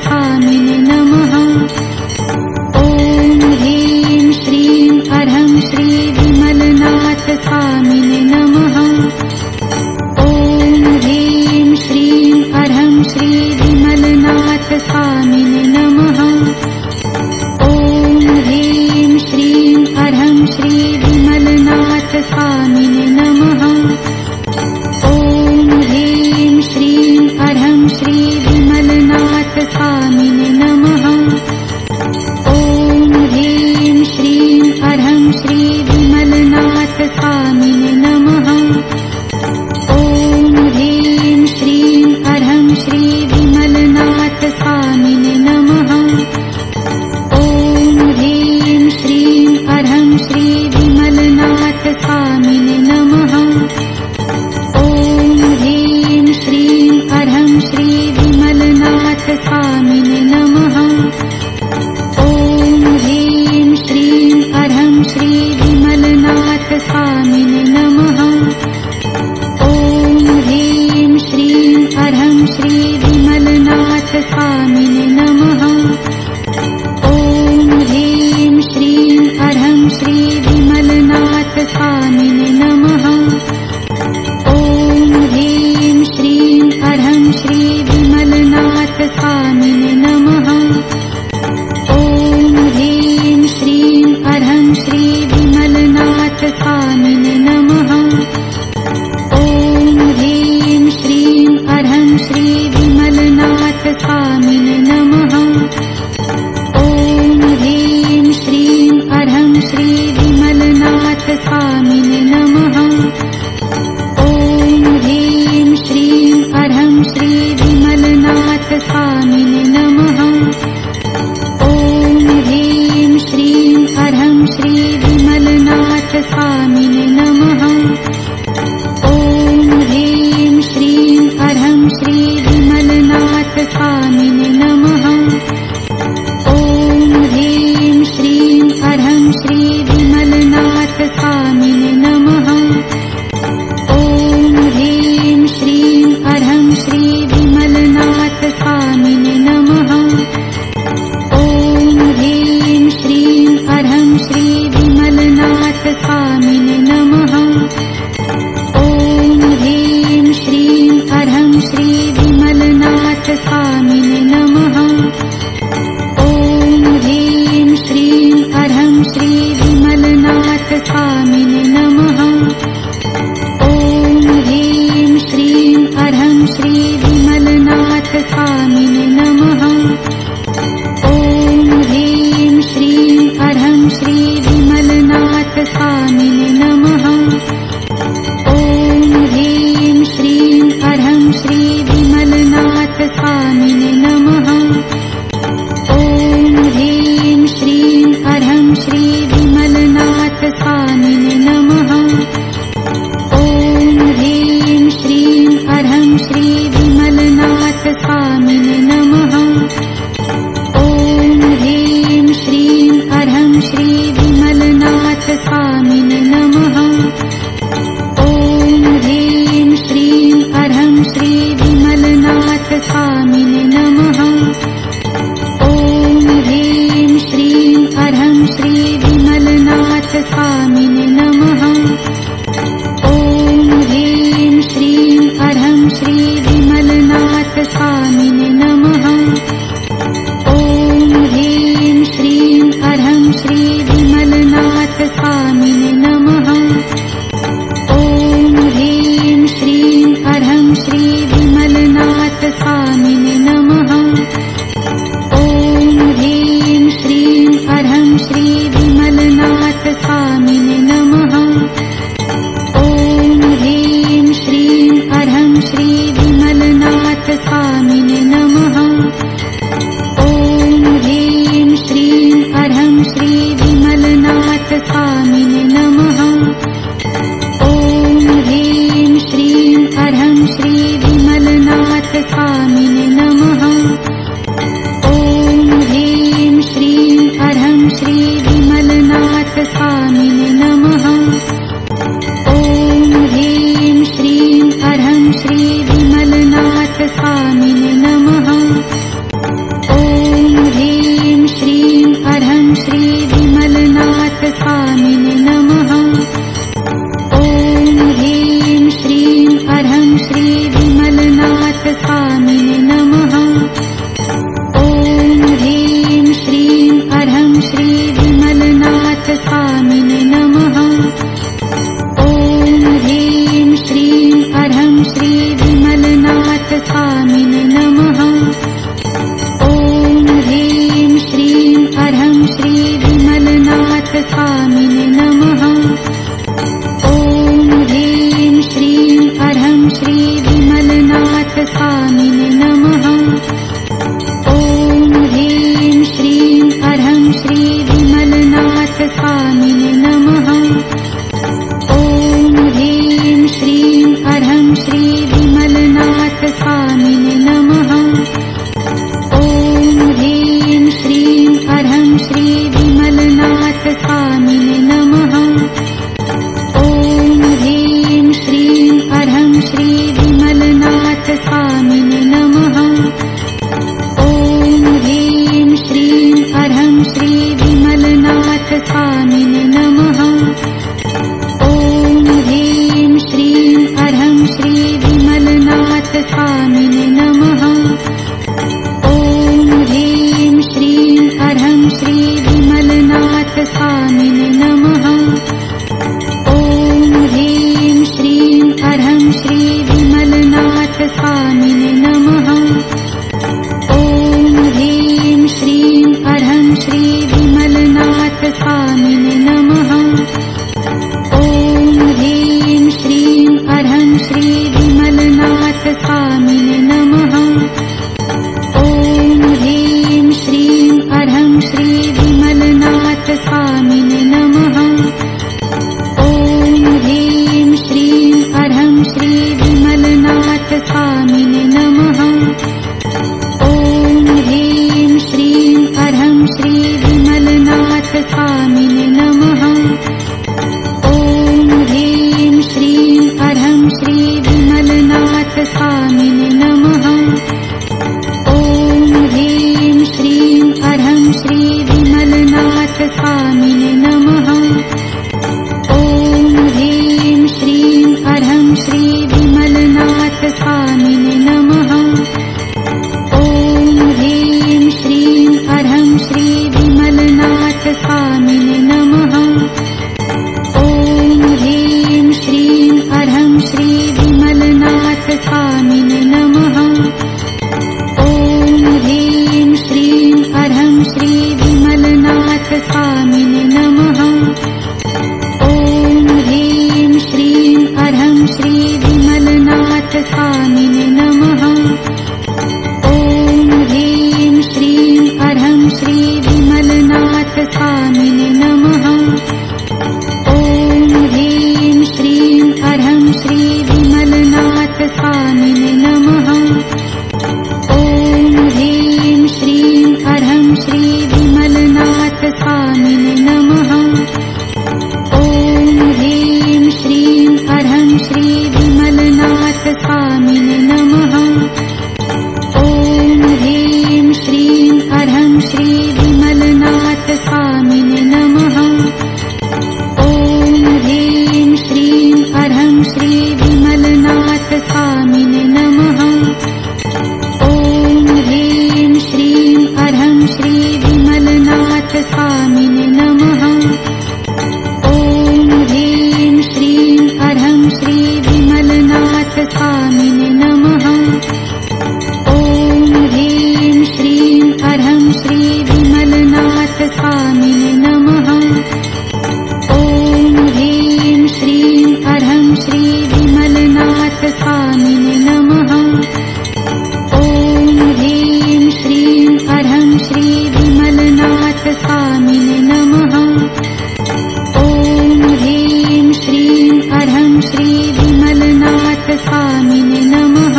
स्वामिने नमः। ॐ ह्रीं श्रीं अरहं श्री विमलनाथ स्वामिने नमः। ॐ ह्रीं श्रीं अरहं श्री विमलनाथ स्वामिने नमः। ॐ ह्रीं श्रीं अरहं श्री विमलनाथ स्वामिने नमः। ॐ ह्रीं श्रीं अरहं श्री विमलनाथ स्वामिने नमः। ॐ ह्रीं श्रीं अरहं श्री विमलनाथ स्वामिने नमः। ॐ ह्रीं श्रीं अरहं श्री विमलनाथ स्वामिने नमः। ॐ ह्रीं श्रीं अरहं श्री विमलनाथ स्वामिने नमः। ॐ ह्रीं श्रीं अरहं श्री विमलनाथ स्वामिने नमः। ॐ ह्रीं श्रीं अरहं श्री विमलनाथ स्वामिने नमः। ॐ ह्रीं श्रीं अरहं श्री विमलनाथ स्वामिने नमः। ॐ ह्रीं श्रीं अरहं श्री विमलनाथ स्वामिने नमः। ॐ ह्रीं श्रीं अरहं श्री विमलनाथ स्वामिने नमः। ॐ ह्रीं श्रीं अरहं श्री विमलनाथ स्वामिने नमः। ॐ ह्रीं श्रीं अरहं श्री विमलनाथ स्वामिने नमः। ॐ ह्रीं श्रीं अरहं श्री विमलनाथ स्वामिने नमः। ॐ ह्रीं श्रीं अरहं श्री विमलनाथ स्वामिने नमः। ॐ ह्रीं श्रीं अरहं श्री विमलनाथ स्वामिने नमः। ॐ ह्रीं श्रीं अरहं श्री विमलनाथ स्वामिने नमः। ॐ ह्रीं श्रीं अरहं श्री विमलनाथ स्वामिने नमः। ॐ ह्रीं श्रीं अरहं श्री विमलनाथ स्वामिने नमः। ॐ ह्रीं श्रीं अरहं श्री विमलनाथ स्वामिने नमः। ॐ ह्रीं श्रीं अरहं श्री विमलनाथ स्वामिने नमः। ॐ ह्रीं श्रीं अरहं श्री विमलनाथ स्वामिने नमः। ॐ ह्रीं श्रीं अरहं श्री विमलनाथ स्वामिने नमः। ॐ ह्रीं श्रीं अरहं श्री विमलनाथ स्वामिने नमः। ॐ ह्रीं श्रीं अरहं श्री विमलनाथ स्वामिने नमः। ॐ ह्रीं श्रीं अरहं श्री विमलनाथ स्वामिने नमः। ॐ ह्रीं श्रीं अरहं श्री विमलनाथ स्वामिने नमः। ॐ ह्रीं श्रीं अरहं श्री विमलनाथ स्वामिने नमः। ॐ ह्रीं श्रीं अरहं श्री विमलनाथ स्वामिने नमः। ॐ ह्रीं श्रीं अरहं श्री विमलनाथ स्वामिने नमः। ॐ ह्रीं श्रीं अरहं श्री विमलनाथ स्वामिने नमः। ॐ ह्रीं श्रीं अरहं श्री विमलनाथ स्वामिने नमः। ॐ ह्रीं श्रीं अरहं श्री विमलनाथ स्वामिने नमः। ॐ ह्रीं श्रीं अरहं श्री विमलनाथ स्वामिने नमः। ॐ ह्रीं श्रीं अरहं श्री विमलनाथ स्वामिने नमः। ॐ ह्रीं श्रीं अरहं श्री विमलनाथ स्वामिने नमः। ॐ ह्रीं श्रीं अरहं श्री विमलनाथ स्वामिने नमः। ॐ ह्रीं श्रीं अरहं श्री विमलनाथ स्वामिने नमः। ॐ ह्रीं श्रीं अरहं श्री विमलनाथ स्वामिने नमः। श्री विमलनाथ स्वामिने नमः। ॐ ह्रीं श्रीं अर्हं श्री विमलनाथ स्वामिने नमः। ॐ ह्रीं श्रीं अर्हं श्री विमलनाथ स्वामिने नमः। ॐ ह्रीं श्रीं अर्हं श्री विमलनाथ स्वामिने नमः। ॐ ह्रीं श्रीं अर्हं श्री विमलनाथ स्वामिने नमः। ॐ ह्रीं श्रीं अर्हं श्री विमलनाथ स्वामिने नमः। ॐ ह्रीं श्रीं अर्हं श्री विमलनाथ स्वामिने नमः। ॐ ह्रीं श्रीं अर्हं श्री विमलनाथ स्वामिने नमः। ॐ ह्रीं श्रीं अर्हं श्री विमलनाथ स्वामिने नमः। ॐ ह्रीं श्रीं अर्हं श्री विमलनाथ स्वामिने नमः। ॐ ह्रीं श्रीं अर्हं श्री विमलनाथ स्वामिने नमः। ॐ ह्रीं श्रीं अर्हं श्री विमलनाथ स्वामिने नमः। ॐ ह्रीं श्रीं अर्हं श्री विमलनाथ स्वामिने नमः। ॐ ह्रीं श्रीं अर्हं श्री विमलनाथ स्वामिने नमः। ॐ ह्रीं श्रीं अर्हं श्री विमलनाथ स्वामिने नमः। ॐ ह्रीं श्रीं अर्हं श्री विमलनाथ स्वामिने नमः। ॐ ह्रीं श्रीं अर्हं श्री विमलनाथ स्वामिने नमः। ॐ ह्रीं श्रीं अर्हं श्री विमलनाथ स्वामिने नमः। ॐ ह्रीं श्रीं अर्हं श्री विमलनाथ स्वामिने नमः। ॐ ह्रीं श्रीं अर्हं श्री विमलनाथ स्वामिने नमः। ॐ ह्रीं श्रीं अर्हं श्री विमलनाथ स्वामिने नमः। ॐ ह्रीं श्रीं अर्हं श्री विमलनाथ स्वामिने नमः। ॐ ह्रीं श्रीं अर्हं श्री विमलनाथ स्वामिने नमः। ॐ ह्रीं श्रीं अर्हं श्री विमलनाथ स्वामिने नमः। ॐ ह्रीं श्रीं अर्हं श्री विमलनाथ स्वामिने नमः। ॐ ह्रीं श्रीं अर्हं श्री विमलनाथ स्वामिने नमः। ॐ ह्रीं श्रीं अर्हं श्री विमलनाथ स्वामिने नमः। ॐ ह्रीं श्रीं अर्हं श्री विमलनाथ स्वामिने नमः। ॐ ह्रीं श्रीं अर्हं श्री विमलनाथ स्वामिने नमः। ॐ ह्रीं श्रीं अर्हं श्री विमलनाथ स्वामिने नमः। ॐ ह्रीं श्रीं अर्हं श्री विमलनाथ स्वामिने नमः।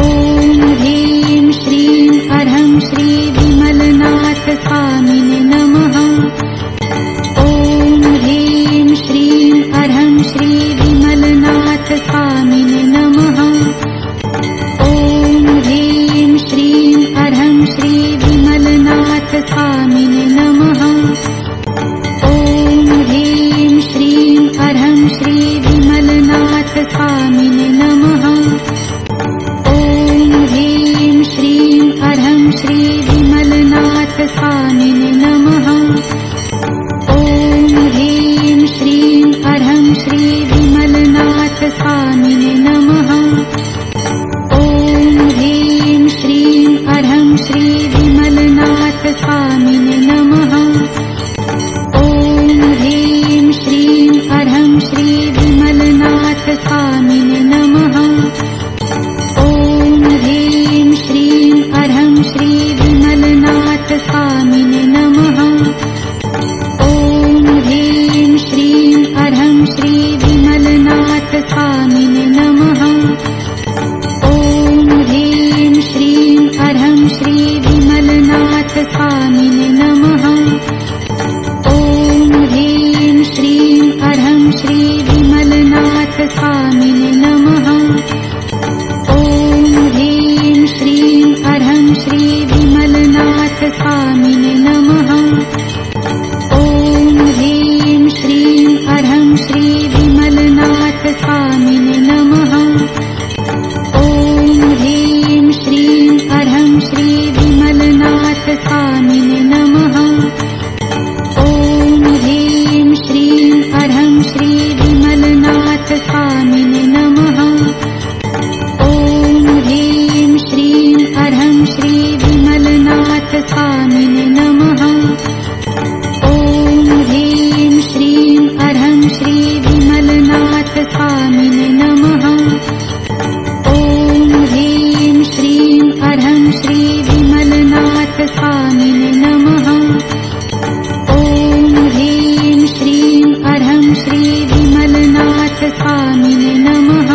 ॐ ह्रीं श्रीं अर्हं श्री विमलनाथ स्वामिने नमः। ॐ ह्रीं श्रीं अर्हं श्री विमलनाथ स्वामिने नमः। ॐ ह्रीं श्रीं अर्हं श्री विमलनाथ स्वामिने नमः। ॐ ह्रीं श्रीं अर्हं श्री विमलनाथ स्वामिने नमः। ॐ ह्रीं श्रीं अर्हं श्री विमलनाथ स्वामिने नमः। ॐ ह्रीं श्रीं अर्हं श्री विमलनाथ स्वामिने नमः। ॐ ह्रीं श्रीं अर्हं श्री विमलनाथ स्वामिने नमः। ॐ ह्रीं श्रीं अर्हं श्री विमलनाथ स्वामिने नमः। ॐ ह्रीं श्रीं अर्हं श्री विमलनाथ स्वामिने नमः। ॐ ह्रीं श्रीं अर्हं श्री विमलनाथ स्वामिने नमः। स्वामिने नमः। ॐ ह्रीं श्रीं अर्हं श्री विमलनाथ स्वामिने नमः। ॐ ह्रीं श्रीं अर्हं श्री विमलनाथ स्वामिने नमः। ॐ ह्रीं श्रीं अर्हं श्री विमलनाथ स्वामिने नमः। ॐ ह्रीं श्रीं अर्हं श्री विमलनाथ स्वामिने नमः। ॐ ह्रीं श्रीं अर्हं श्री विमलनाथ स्वामिने नमः। ॐ ह्रीं श्रीं अर्हं श्री विमलनाथ स्वामिने नमः।